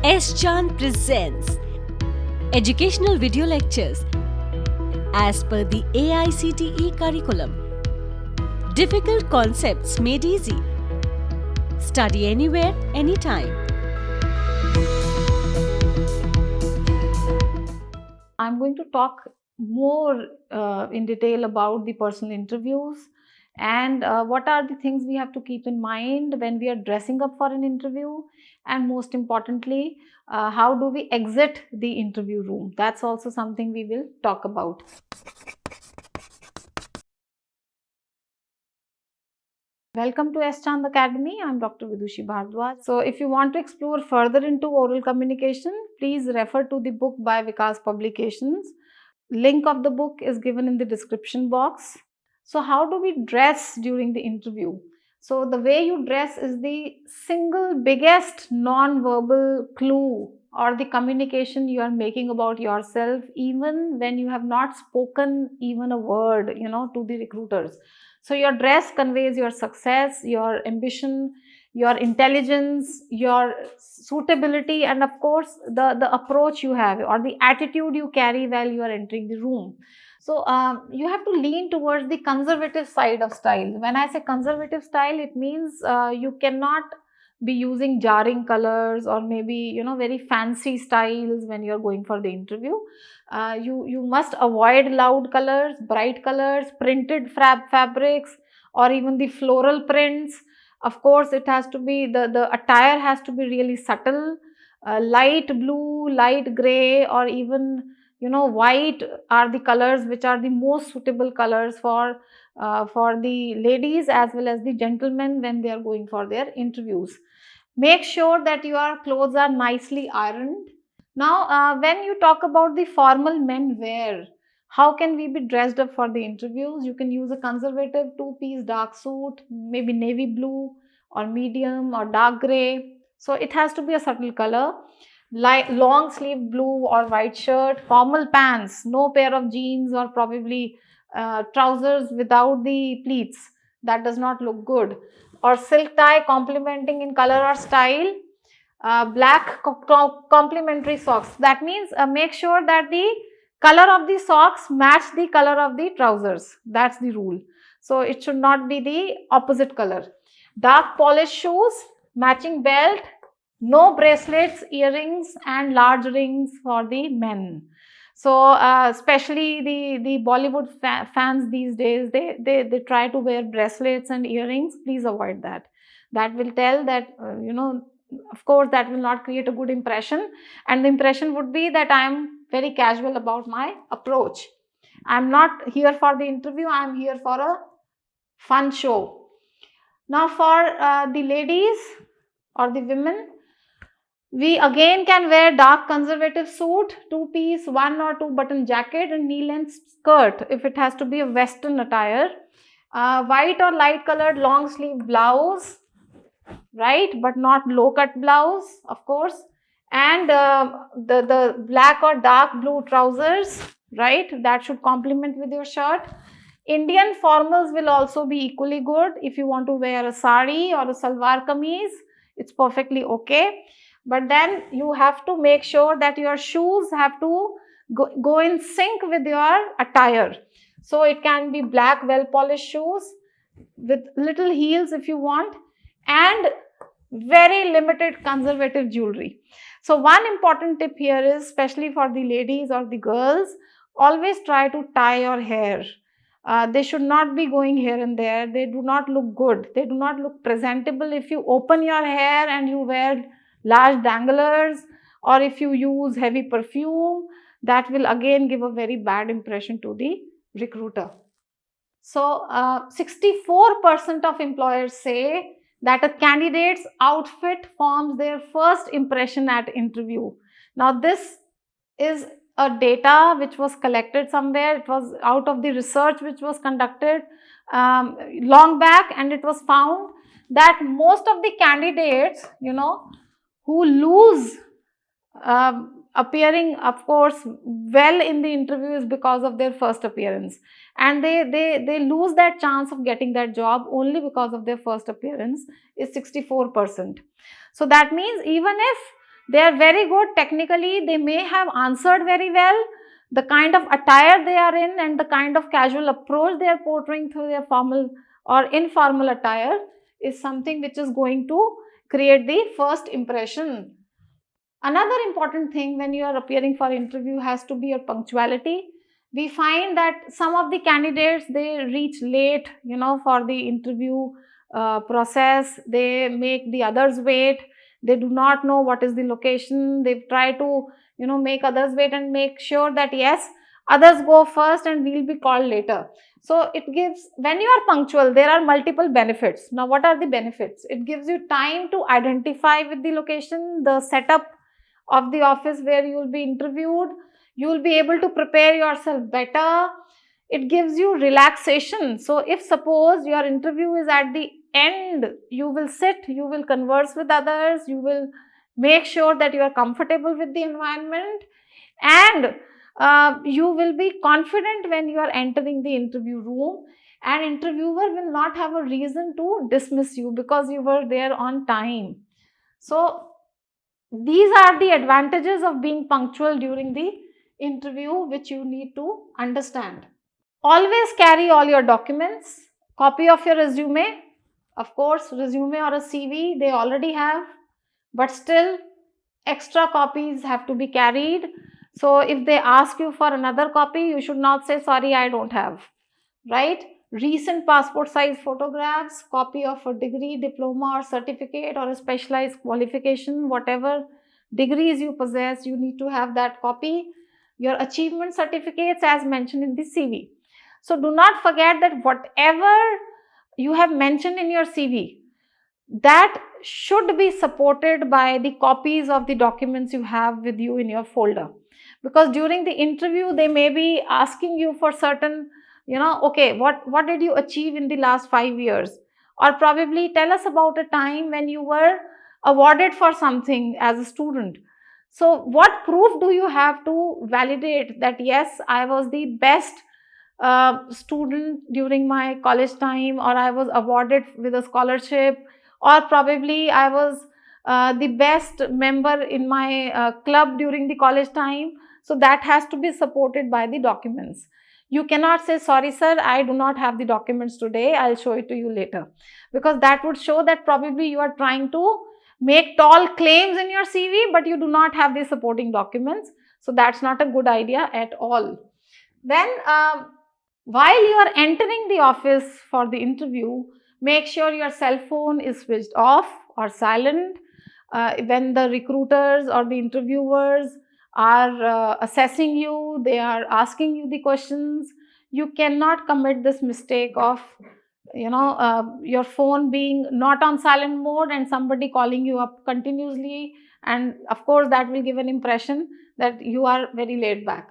S. Chan presents educational video lectures as per the AICTE curriculum. Difficult concepts made easy. Study anywhere, anytime. I'm going to talk more in detail about the personal interviews and what are the things we have to keep in mind when we are dressing up for an interview, and most importantly, how do we exit the interview room. That's also something we will talk about. Welcome to S. Chand Academy. I'm Dr. Vidushi Bhardwaj. So if you want to explore further into oral communication, please refer to the book by Vikas Publications. Link of the book is given in the description box. So how do we dress during the interview? So the way you dress is the single biggest non-verbal clue or the communication you are making about yourself, even when you have not spoken even a word, to the recruiters. So your dress conveys your success, your ambition, your intelligence, your suitability, and of course the approach you have or the attitude you carry while you are entering the room. So you have to lean towards the conservative side of style. When I say conservative style, it means you cannot be using jarring colors or maybe very fancy styles when you're going for the interview. You must avoid loud colors, bright colors, printed fabrics, or even the floral prints. Of course, it has to be the attire has to be really subtle. Light blue, light gray, or even white are the colors which are the most suitable colors for the ladies as well as the gentlemen when they are going for their interviews. Make sure that your clothes are nicely ironed. Now, when you talk about the formal men wear, how can we be dressed up for the interviews? You can use a conservative two-piece dark suit, maybe navy blue or medium or dark gray. So it has to be a subtle color. Like long sleeve blue or white shirt, formal pants, no pair of jeans or probably trousers without the pleats. That does not look good. Or silk tie complementing in color or style. Black complementary socks. That means make sure that the color of the socks match the color of the trousers. That's the rule. So it should not be the opposite color. Dark polished shoes, matching belt, no bracelets, earrings, and large rings for the men. So especially the Bollywood fans these days, they try to wear bracelets and earrings. Please avoid that. That will tell that of course that will not create a good impression, and the impression would be that I am very casual about my approach. I am not here for the interview. I am here for a fun show. Now for the ladies or the women, we again can wear dark conservative suit, two-piece, one or two button jacket, and knee-length skirt if it has to be a western attire. White or light colored long sleeve blouse, right, but not low cut blouse, of course, and the black or dark blue trousers, right, that should complement with your shirt. Indian formals will also be equally good. If you want to wear a sari or a salwar kameez, it's perfectly okay, but then you have to make sure that your shoes have to go in sync with your attire. So it can be black well polished shoes with little heels if you want, and very limited conservative jewelry. So one important tip here is, especially for the ladies or the girls, always try to tie your hair. They should not be going here and there. They do not look good. They do not look presentable if you open your hair and you wear large danglers, or if you use heavy perfume. That will again give a very bad impression to the recruiter. So 64% of employers say that a candidate's outfit forms their first impression at interview. Now this is a data which was collected somewhere. It was out of the research which was conducted long back, and it was found that most of the candidates, who lose appearing, of course, well in the interview is because of their first appearance, and they lose that chance of getting that job only because of their first appearance is 64%. So that means even if They are very good technically, they may have answered very well. The kind of attire they are in and the kind of casual approach they are portraying through their formal or informal attire is something which is going to create the first impression. Another important thing when you are appearing for interview has to be your punctuality. We find that some of the candidates, they reach late, for the interview process. They make the others wait. They do not know what is the location. They try to, make others wait and make sure that yes, others go first and we'll be called later. So it gives, when you are punctual, there are multiple benefits. Now, what are the benefits? It gives you time to identify with the location, the setup of the office where you will be interviewed. You will be able to prepare yourself better. It gives you relaxation. So if suppose your interview is at the end, you will sit, you will converse with others, you will make sure that you are comfortable with the environment, and you will be confident when you are entering the interview room, and interviewer will not have a reason to dismiss you because you were there on time. So these are the advantages of being punctual during the interview, which you need to understand. Always carry all your documents, copy of your resume. Of course, resume or a CV they already have, but still extra copies have to be carried. So if they ask you for another copy, you should not say, sorry, I don't have, right? Recent passport size photographs, copy of a degree, diploma or certificate or a specialized qualification, whatever degrees you possess, you need to have that copy. Your achievement certificates as mentioned in the CV. So do not forget that whatever you have mentioned in your CV, that should be supported by the copies of the documents you have with you in your folder, because during the interview they may be asking you for certain, okay, what did you achieve in the last 5 years, or probably tell us about a time when you were awarded for something as a student. So what proof do you have to validate that yes, I was the best student during my college time, or I was awarded with a scholarship, or probably I was the best member in my club during the college time. So that has to be supported by the documents. You cannot say, sorry sir, I do not have the documents today, I'll show it to you later, because that would show that probably you are trying to make tall claims in your CV, but you do not have the supporting documents. So that's not a good idea at all. Then while you are entering the office for the interview, make sure your cell phone is switched off or silent. When the recruiters or the interviewers are assessing you, they are asking you the questions, you cannot commit this mistake of your phone being not on silent mode and somebody calling you up continuously, and of course that will give an impression that you are very laid back.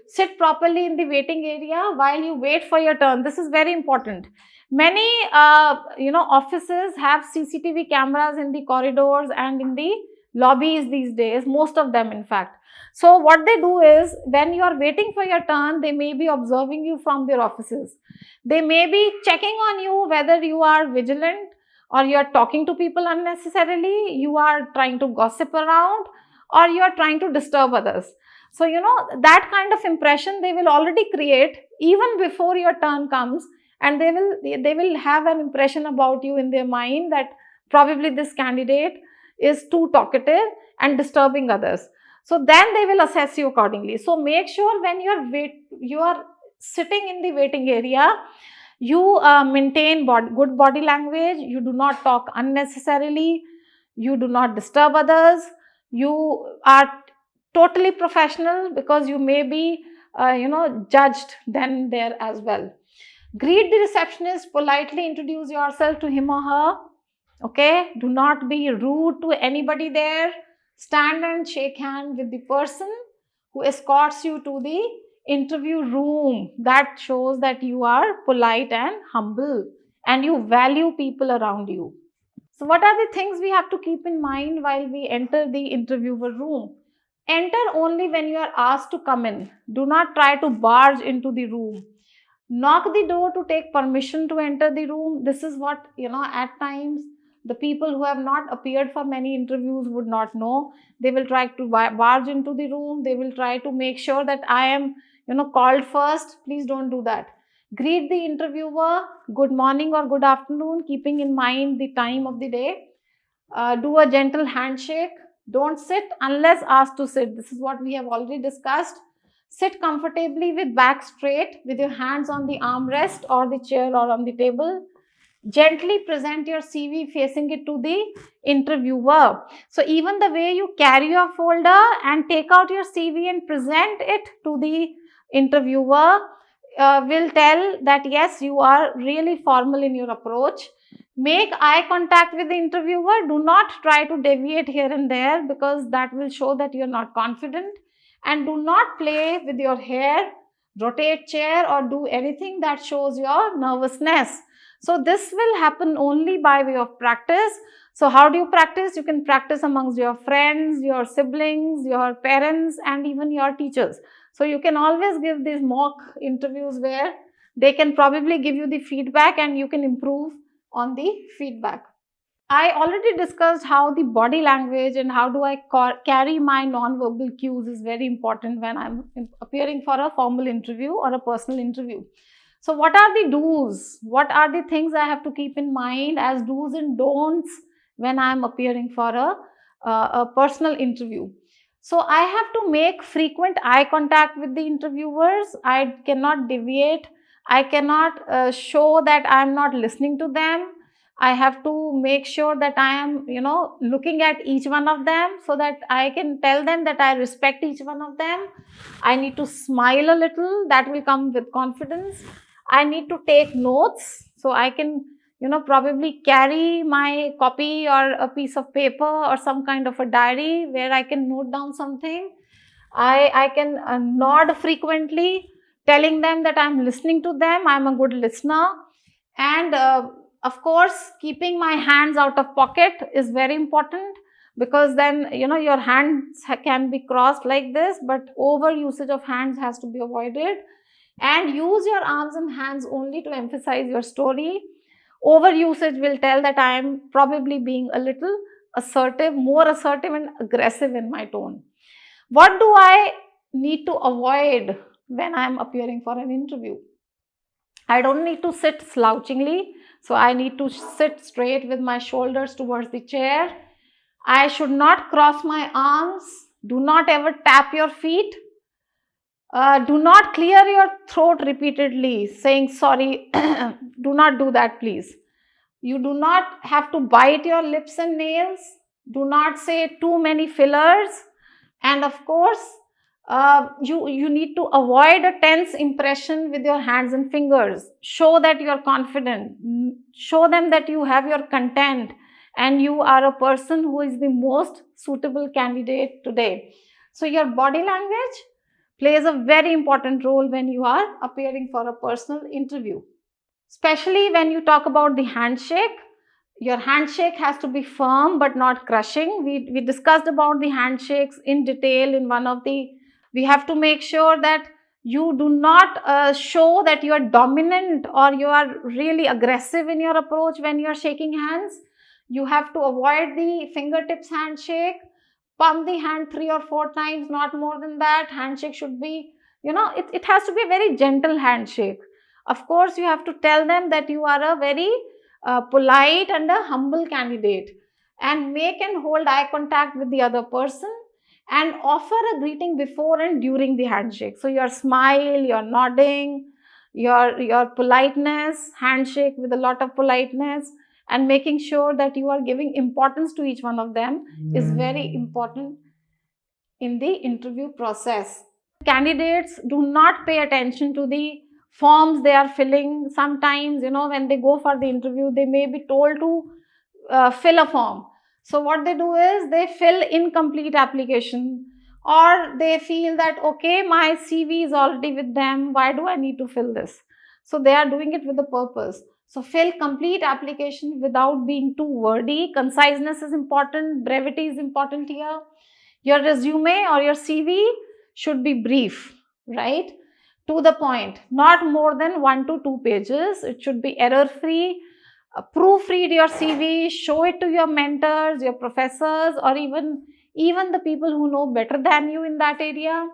Sit properly in the waiting area while you wait for your turn. This is very important. Many offices have CCTV cameras in the corridors and in the lobbies these days, most of them in fact. So what they do is, when you are waiting for your turn, they may be observing you from their offices. They may be checking on you whether you are vigilant, or you are talking to people unnecessarily, you are trying to gossip around, or you are trying to disturb others. So, that kind of impression they will already create even before your turn comes, and they will have an impression about you in their mind that probably this candidate is too talkative and disturbing others. So then they will assess you accordingly. So make sure when you are sitting in the waiting area, you maintain good body language, you do not talk unnecessarily, you do not disturb others, you are totally professional, because you may be judged then there as well. Greet the receptionist, politely introduce yourself to him or her. Okay, do not be rude to anybody there. Stand and shake hand with the person who escorts you to the interview room. That shows that you are polite and humble and you value people around you. So what are the things we have to keep in mind while we enter the interviewer room? Enter only when you are asked to come in. Do not try to barge into the room. Knock the door to take permission to enter the room. This is what, at times The people who have not appeared for many interviews would not know. They will try to barge into the room. They will try to make sure that I am, called first. Please don't do that. Greet the interviewer, good morning or good afternoon, keeping in mind the time of the day. Do a gentle handshake. Don't sit unless asked to sit. This is what we have already discussed. Sit comfortably with back straight, with your hands on the armrest or the chair or on the table. Gently present your CV facing it to the interviewer. So even the way you carry your folder and take out your CV and present it to the interviewer will tell that yes, you are really formal in your approach. Make eye contact with the interviewer. Do not try to deviate here and there, because that will show that you are not confident. And do not play with your hair, rotate chair, or do anything that shows your nervousness. So this will happen only by way of practice. So how do you practice? You can practice amongst your friends, your siblings, your parents, and even your teachers. So you can always give these mock interviews where they can probably give you the feedback and you can improve on the feedback. I already discussed how the body language and how do I carry my non-verbal cues is very important when I'm appearing for a formal interview or a personal interview. So what are the do's? What are the things I have to keep in mind as do's and don'ts when I'm appearing for a personal interview? So I have to make frequent eye contact with the interviewers. I cannot deviate. I cannot show that I am not listening to them. I have to make sure that I am, looking at each one of them so that I can tell them that I respect each one of them. I need to smile a little. That will come with confidence. I need to take notes, so I can, probably carry my copy or a piece of paper or some kind of a diary where I can note down something. I can nod frequently, telling them that I'm listening to them. I'm a good listener. And of course, keeping my hands out of pocket is very important, because then, your hands can be crossed like this, but over usage of hands has to be avoided. And use your arms and hands only to emphasize your story. Over usage will tell that I am probably being a little assertive, more assertive and aggressive in my tone. What do I need to avoid when I am appearing for an interview? I don't need to sit slouchingly, so I need to sit straight with my shoulders towards the chair. I should not cross my arms. Do not ever tap your feet. Do not clear your throat repeatedly, saying sorry. Do not do that, please. You do not have to bite your lips and nails. Do not say too many fillers. And of course, you need to avoid a tense impression with your hands and fingers. Show that you are confident. Show them that you have your content and you are a person who is the most suitable candidate today. So your body language plays a very important role when you are appearing for a personal interview. Especially when you talk about the handshake, your handshake has to be firm but not crushing. We discussed about the handshakes in detail in one of the, we have to make sure that you do not show that you are dominant or you are really aggressive in your approach when you are shaking hands. You have to avoid the fingertips handshake. Pump the hand 3 or 4 times, not more than that. Handshake should be, it has to be a very gentle handshake. Of course, you have to tell them that you are a very polite and a humble candidate, and make and hold eye contact with the other person and offer a greeting before and during the handshake. So your smile, your nodding, your politeness, handshake with a lot of politeness, and making sure that you are giving importance to each one of them is very important in the interview process. Candidates do not pay attention to the forms they are filling. Sometimes, when they go for the interview, they may be told to fill a form. So what they do is they fill incomplete application, or they feel that, okay, my CV is already with them, why do I need to fill this? So they are doing it with a purpose. So fill complete application without being too wordy. Conciseness is important, brevity is important here. Your resume or your CV should be brief, right? To the point, not more than 1 to 2 pages. It should be error free. proofread your CV, show it to your mentors, your professors, or even the people who know better than you in that area,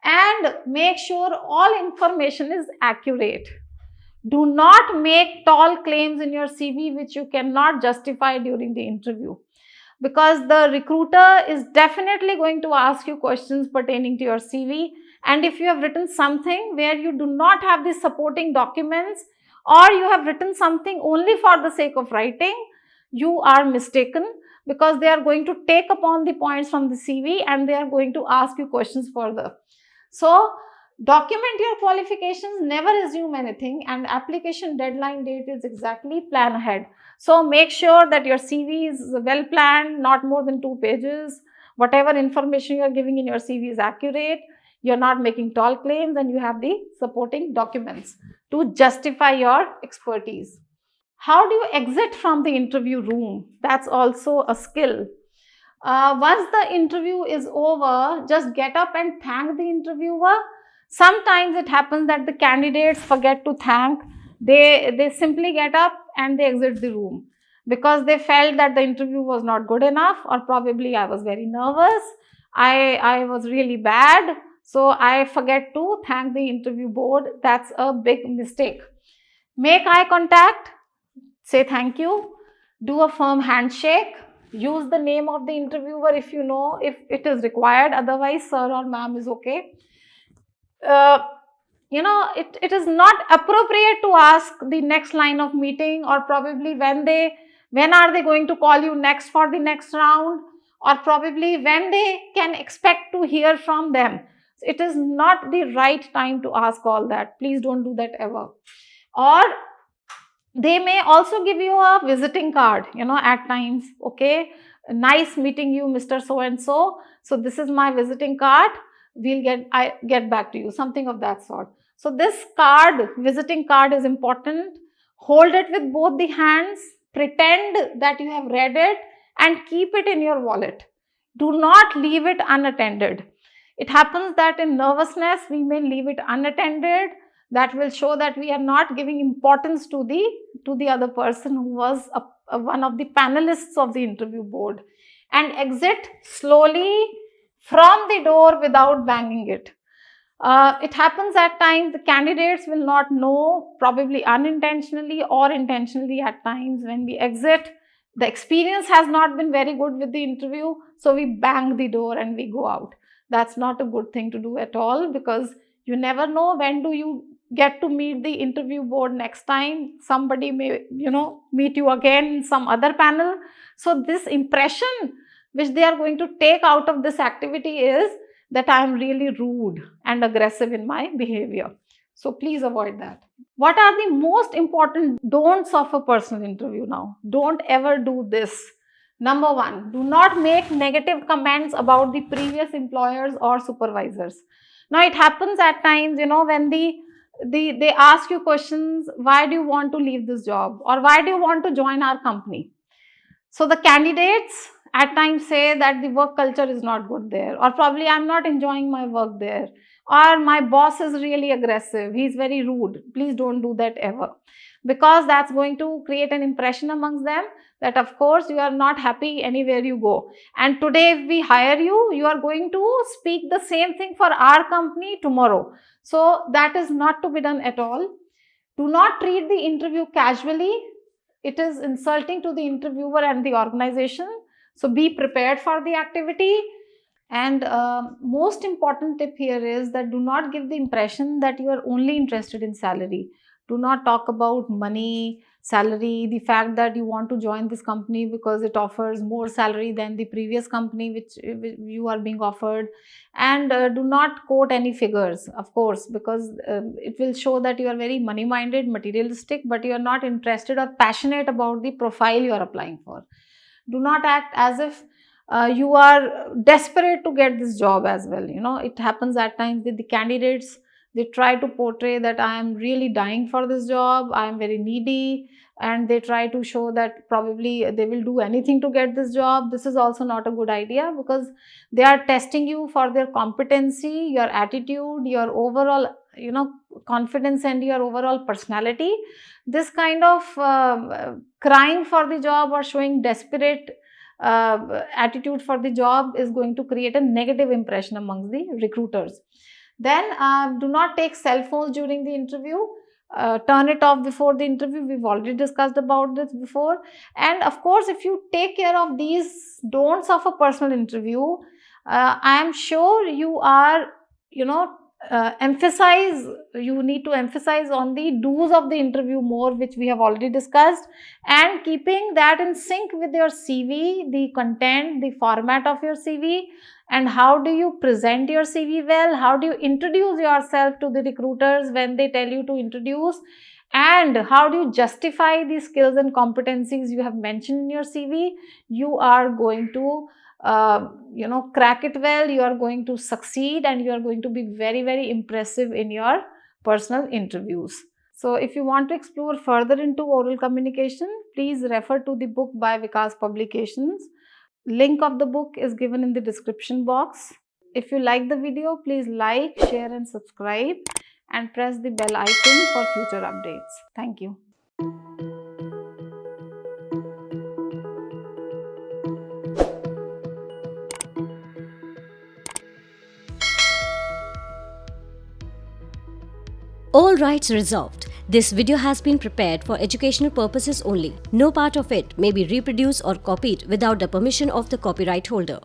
and make sure all information is accurate. Do not make tall claims in your CV which you cannot justify during the interview, because the recruiter is definitely going to ask you questions pertaining to your CV. And if you have written something where you do not have the supporting documents, or you have written something only for the sake of writing, you are mistaken, because they are going to take upon the points from the CV and they are going to ask you questions further. So, document your qualifications, never assume anything, and application deadline date is exactly plan ahead. So, make sure that your CV is well planned, not more than 2 pages. Whatever information you are giving in your CV is accurate. You are not making tall claims, and you have the supporting documents to justify your expertise. How do you exit from the interview room? That's also a skill. Once the interview is over, just get up and thank the interviewer. Sometimes it happens that the candidates forget to thank. They simply get up and they exit the room because they felt that the interview was not good enough, or probably I was very nervous. I was really bad. So I forget to thank the interview board. That's a big mistake. Make eye contact, say thank you, do a firm handshake, use the name of the interviewer if you know, if it is required, otherwise sir or ma'am is okay. It is not appropriate to ask the next line of meeting, or probably when are they going to call you next for the next round, or probably when they can expect to hear from them. It is not the right time to ask all that. Please don't do that ever. Or they may also give you a visiting card, at times. Okay, nice meeting you, Mr. So and so. So this is my visiting card. I get back to you, something of that sort. So this visiting card is important. Hold it with both the hands. Pretend that you have read it and keep it in your wallet. Do not leave it unattended. It happens that in nervousness, we may leave it unattended. That will show that we are not giving importance to the other person who was one of the panelists of the interview board. And exit slowly from the door without banging it. It happens at times the candidates will not know, probably unintentionally or intentionally at times, when we exit. The experience has not been very good with the interview, so we bang the door and we go out. That's not a good thing to do at all, because you never know when do you get to meet the interview board next time. Somebody may, meet you again in some other panel. So this impression which they are going to take out of this activity is that I am really rude and aggressive in my behavior. So please avoid that. What are the most important don'ts of a personal interview now? Don't ever do this. Number one, do not make negative comments about the previous employers or supervisors. Now it happens at times, when they ask you questions, why do you want to leave this job, or why do you want to join our company? So the candidates at times say that the work culture is not good there, or probably I'm not enjoying my work there, or my boss is really aggressive, he's very rude. Please don't do that ever, because that's going to create an impression amongst them that of course you are not happy anywhere you go. And today if we hire you, you are going to speak the same thing for our company tomorrow. So that is not to be done at all. Do not treat the interview casually. It is insulting to the interviewer and the organization. So be prepared for the activity. And most important tip here is that do not give the impression that you are only interested in salary. Do not talk about money, salary, the fact that you want to join this company because it offers more salary than the previous company which you are being offered. And do not quote any figures, of course, because it will show that you are very money minded, materialistic, but you are not interested or passionate about the profile you are applying for. Do not act as if you are desperate to get this job as well. It happens at times that the candidates, they try to portray that I am really dying for this job, I am very needy, and they try to show that probably they will do anything to get this job. This is also not a good idea, because they are testing you for their competency, your attitude, your overall confidence and your overall personality. This kind of crying for the job or showing desperate attitude for the job is going to create a negative impression amongst the recruiters. Then do not take cell phones during the interview. Turn it off before the interview. We've already discussed about this before. And of course, if you take care of these don'ts of a personal interview, I am sure you are, you need to emphasize on the do's of the interview more, which we have already discussed, and keeping that in sync with your CV, the content, the format of your CV, and how do you present your CV well, how do you introduce yourself to the recruiters when they tell you to introduce, and how do you justify the skills and competencies you have mentioned in your CV. You are going to crack it well, you are going to succeed, and you are going to be very, very impressive in your personal interviews. So if you want to explore further into oral communication, please refer to the book by Vikas Publications. Link of the book is given in the description box. If you like the video, please like, share and subscribe, and press the bell icon for future updates. Thank you. All rights reserved. This video has been prepared for educational purposes only. No part of it may be reproduced or copied without the permission of the copyright holder.